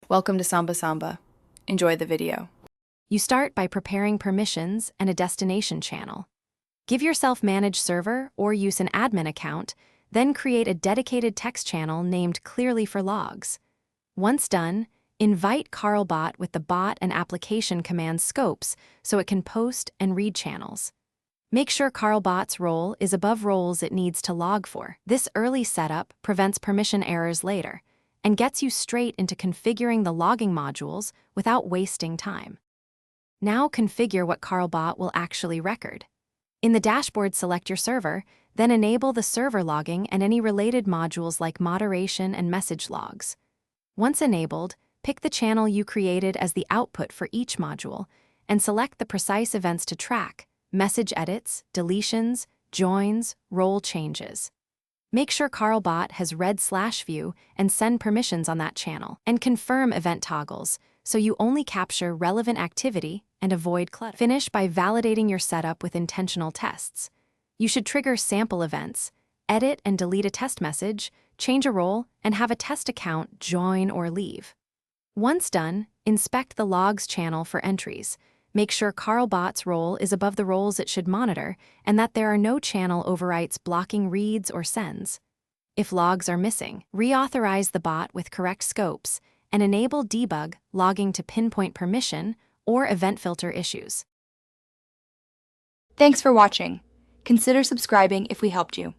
Welcome to Samba Samba. Enjoy the video. You start by preparing permissions and a destination channel. Give yourself Manage Server or use an admin account, then create a dedicated text channel named Clearly for Logs. Once done, invite CarlBot with the bot and application command scopes so it can post and read channels. Make sure CarlBot's role is above roles it needs to log for. This early setup prevents permission errors later and gets you straight into configuring the logging modules without wasting time. Now configure what CarlBot will actually record. In the dashboard, select your server, then enable the server logging and any related modules like moderation and message logs. Once enabled, pick the channel you created as the output for each module and select the precise events to track: message edits, deletions, joins, role changes. Make sure CarlBot has read/view and send permissions on that channel, and confirm event toggles so you only capture relevant activity and avoid clutter. Finish by validating your setup with intentional tests. You should trigger sample events, edit and delete a test message, change a role, and have a test account join or leave. Once done, inspect the logs channel for entries. Make sure CarlBot's role is above the roles it should monitor and that there are no channel overwrites blocking reads or sends. If logs are missing, reauthorize the bot with correct scopes and enable debug logging to pinpoint permission or event filter issues. Thanks for watching. Consider subscribing if we helped you.